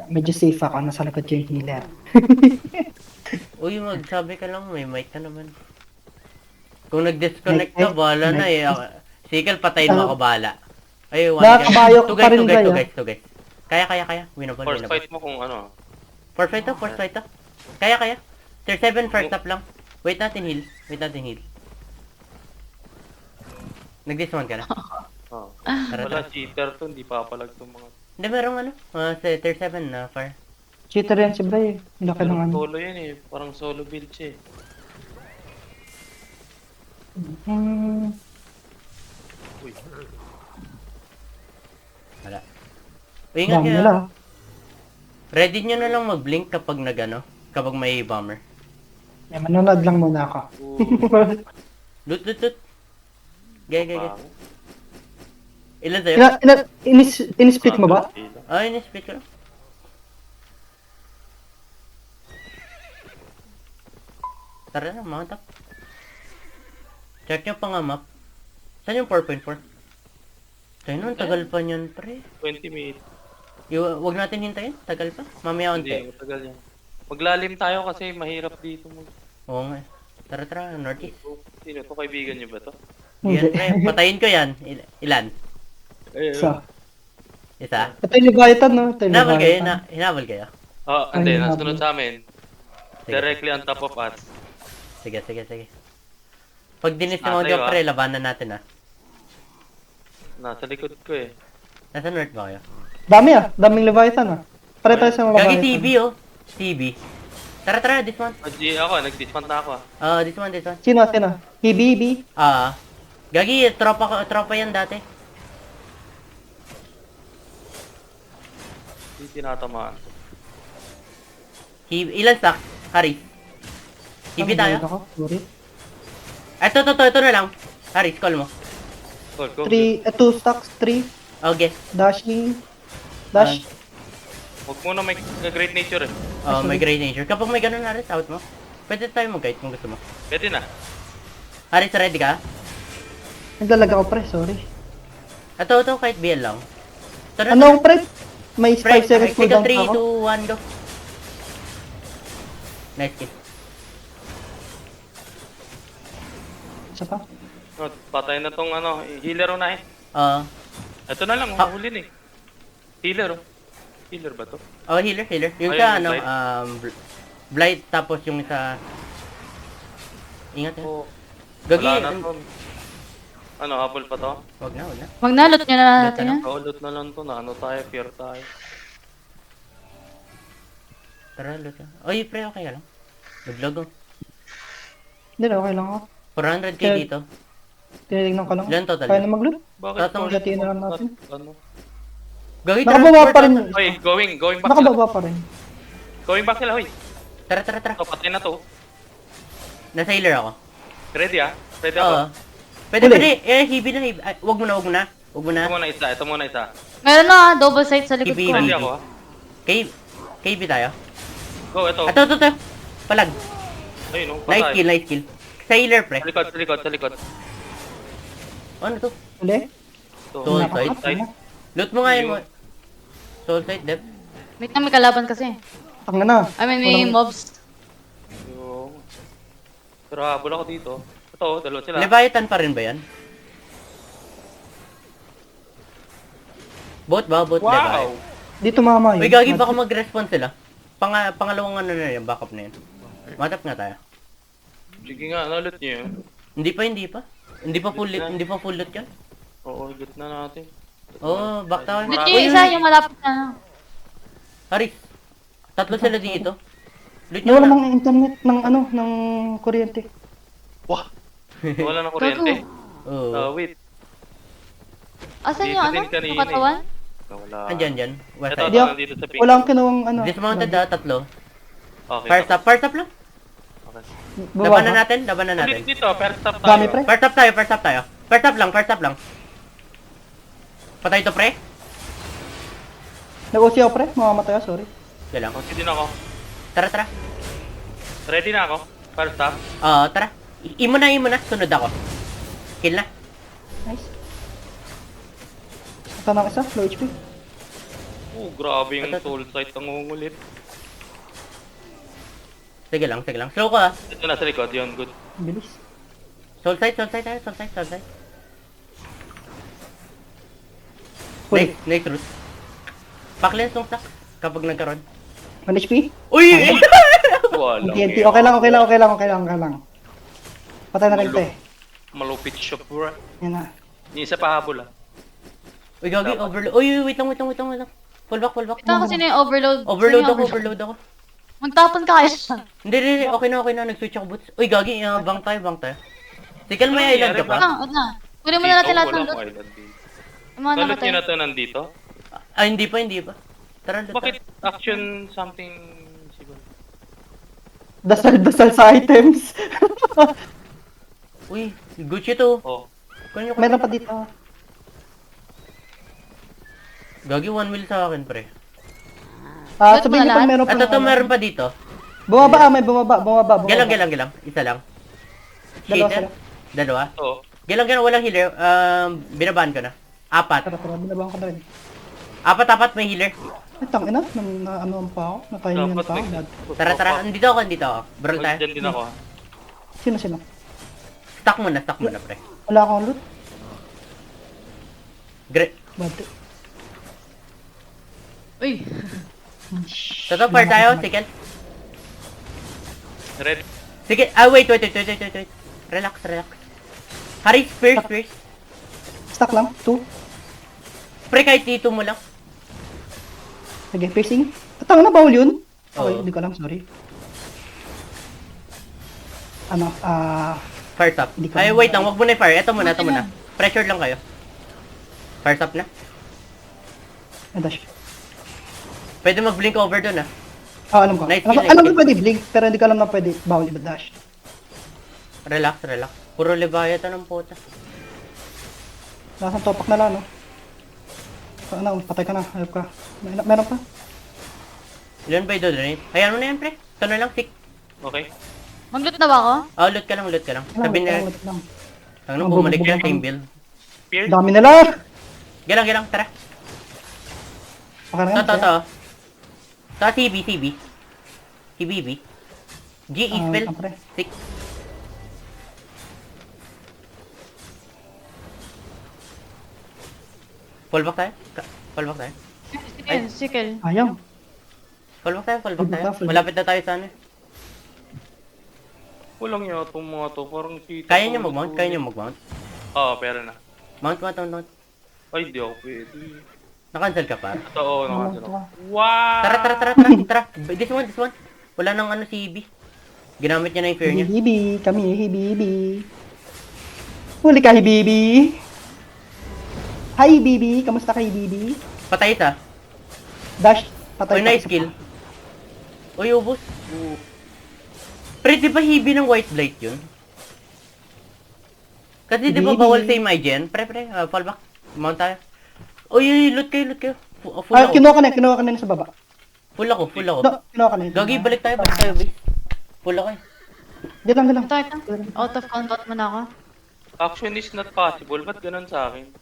Medyo safe ako, nasa likod yung healer. Uy, magsabi ka lang, may mic ka naman. Kung nag-disconnect ka, bahala na mic. eh. Sikal, patayin mo ako, bahala. Ay, one Nakakabayo guys. ko pa rin, Bray, Two guys. Kaya. Winnable, Force winnable. fight mo kung ano. Force fight to. Kaya. Tier 7, first up lang. Wait natin heal. Nag-dismount ka na? Oh. Tara. Wala, cheater to, hindi papalag tong mga... Hindi, merong ano? Sa tier 7 na fire. Cheater yan si Bray. Laki ng Parang ano. solo yan eh, parang solo build siya eh. Uy, Wala. Uy, ingat Dami kayo. nila. Ready nyo na lang mag-blink kapag kapag may bomber. Eh, manonood lang muna ako. Loot. Gaya. pangit. Ilan sa'yo? In-split mo ba? In-split ko lang. Tara na, mga tap. Check nyo pa nga map. Saan yung 4.4? Tayo nun, tagal pa niyan, pre. 20 minutes. Wag natin hintayin, tagal pa. Mamaya Hindi, unti. matagal yan. Maglalim tayo kasi mahirap dito Oo nga. Tara, northeast. Sino to? Kaibigan niyo ba to? Yan, pre. Patayin ko yan. Ilan? So, Isa? ito yung Leviathan, no? Ito yung Hinabol kayo? Leviathan. Hinabol kayo? Hindi, Ay, nasunod sa amin. Sige. Directly on top of us. Sige. Pag dinis mo Tayo, dyan, pre, labanan natin, Nasa likod ko eh. Nasa north ba kayo? Daming Leviathan, ah. Pare tayo sa mga Gagi Leviathan. TB, oh. TB. Tara, this one. Nag-dismount na ako This one. Sino? Hibi. Gagi, tropa yan dati. Hindi tinatamaan. Ilan stack? Haris. TB tayo? Ako, sorry. Ito na lang. Haris, call mo. Go. 2 stacks, 3. Okay. Dashing. Dash. Huwag muna may great nature eh. May grey nature. Kapag may ganun, Haris, out mo. Pwede tayo mag-guide kung gusto mo. Pwede na. Haris, ready ka? Naglalag ako, pre. Sorry. Ito, kahit BL lang. Tara, Ano, pre? May pre, 5 seconds sige, cooldown 3, ako. 2, 1, go. Nice kill. Isa pa? Patay na tong healer na eh. Ito na lang, huli na eh. Healer. Healer ba to? Healer. Yung Ayun, sa, blight, tapos yung sa... Ingat yan. Oh, Gagi, wala na to. Apple pa to? wag na. Magnalot nyo na natin yan. Loot na lang to na tayo, fear tayo. Tara, loot na. Oy, pre, okay lang. Naglogo. Hindi na, okay lang ako. 400k Kaya- dito. Tinignan ko lang. Ilan total? Kaya na mag-loot. Bakit? Tatang latiin na lang natin. Gagi, Nakababa pa rin. Oy, going back sila. Nakababa pa rin. Going back sila, hoy. Tara. Patay na to. Nasa healer ako. Ready Ready ako. Oo. Pwede. Huli. Hibi na. Wag mo na. Ito muna isa. Meron na, double sight sa likod Hibi, ko. Ready hibi. ako KB tayo. Go, ito. Ito. Palag. Ayun, Nice patay. kill. Sa healer, pre. Sa likod. Ano to? Uli. Soul Nakaka- side. Loot mo nga yun mo. Soul side, depth. Wait na, may kalaban kasi. Tanga na. May mobs. Yung... Pero habol ako dito. Ito, dalawa sila. Leviathan pa rin ba yan? Bot Wow! Leviathan. Dito mama yun. Uy, gagi, baka mag-response sila. Pangalawang ano na yun, backup na yun. Matap nga tayo. Sige nga, nalot niyo yun. Hindi pa. Hindi pa full loot yan. Oo, higit na natin. Back tayo. Loot nyo yung isa, yung malapit na. Haris, tatlo sila dito. Loot nyo Nawala na. ng internet ng kuryente. Wah! Wala na kuryente. Oo. Wait. Asan Dito yung din kanina yung katawan? Wala. Andyan. West Ito, side. Hindi ako- nandito sa pink. Wala akong kinuwang Dismounted tatlo. Okay. First up lang. Okay. Labanan Baba. natin. Ulit dito, first stop tayo. Dami, pre. First up tayo. First up lang. Patay to, pre. Nag-OC ako, pre. Mamamatay ako, sorry. Yan lang. Okay din ako. Tara. Ready na ako. First stop. Tara. Imo na. Sunod ako. Kill na. Nice. Ito na isa, low HP. Oh, grabe yung soul sight ang ungulit. Sige lang, sige lang. Slow ko ah. Ito na sa likod, yun, good. Bilis. Soul sight tayo, soul sight. Uy, Nice root. Pakles nung stock kapag nagkaroon. 1 HP? Uy! Walang TNT. yan. Okay lang. Patay na rin ito eh. Malupit siya, bro. Yan na. Yung isa pa habol, ah. Uy, gagi, overload. Uy, wait lang. Full back. Ito kasi na yung overload. Overload ako. Magtapon ka kaya. Hindi, okay na. Nag-switch ako boots. Uy, gagi, bang tayo. Sikal, may island ka Wait pa? lang. Kunin mo na natin lahat ng Walang loot. island dito. Yung mga Salot namatay. nyo na to nandito? Ah, hindi pa. Tara, loot. Bakit action something siguro? Dasal sa items. Uy, Gucci to. Oh. Kanyo Meron pa dito. Gagi, 1 mil sa akin, pre. Loot Sabihin mo na niyo lahat? pa meron pa. At ito, meron pa dito. Bumaba, may bumaba. Gilang. Isa lang. Dalawa Cheater. sila. Dalawa. Oh. Gilang, walang healer. Binabaan ko na. Apat. Tara, binabahan ko na rin. Apat, may healer. Ay, tangina. Ano pa ako? Napahingan Dapat pa ako. may- Dad. Tara. Andito ako. Brawl tayo. Diyan din ako, ha. Sino? Stock muna, pre. Wala akong loot. Great. Bante. Uy. Toto, fire tayo. Sikil. Red. Sige. Wait. Relax. Haris, first. Stack lang. 2. Pre, kahit dito mo lang. Sige, piercing. Tangina, bawal yun? Okay, Oo. hindi ko alam. Sorry. Fire up. Hindi ko Ay, alam. wait lang. Wag mo na i-fire. Ito muna. Pressure lang kayo. Fire up na. Dash. Pwede mag-blink over dun ah. Alam ko. Nice Alam kill. ko pwede blink, pero hindi ko alam na pwede bawal i-dash. Relax. Puro Leviathan ng puta. Nasaan topak na lang, no? Patay ka na. Ayop ka. Meron pa? Ilan ba ito donate? Hayaan mo na yan, pre. Ito na lang, tick. Okay. Mag-loot na ba ako? Oh, loot ka lang. Sabi na, Wait lang. ano, bumalik yung team build. Pierce. Dami nila! Gilang, tara. Okay na yan. To. Sa CB. GE spell. Pre. 6. Fall back tayo? Sikel. Ayaw. Fall back tayo. Fall back. Malapit na tayo sa ano. Walang yata itong mga to. Parang kita. Kaya nyo mag-mount? Oo, pero na. Mount. Ay, di ako pwede. Na-cancel ka pa? Oo, nakasira. Wow! Tara. This one. Wala nang ano si EB. Ginamit niya na yung fear niya. Hibibi. Kami, hibibi. Huli ka, hibibi. Hi, hibibi. Kamusta ka, hibibi? Patay isa. Dash. Patay. Uy, nice kill. Uy, ubos. Pre, di ba hibi ng white blight yun? Kasi di ba Hibi. bawal sa Imagen? Pre, fall back. Mount tayo. Uy, loot kayo. Full Ah, ako. kinuha ka na sa baba. Full ako. No, kinuha ka na. Gagi, balik tayo, base. Full ako eh. Di lang. Ito. Out of combat mo na ako. Action is not possible. Ba't ganun sa akin?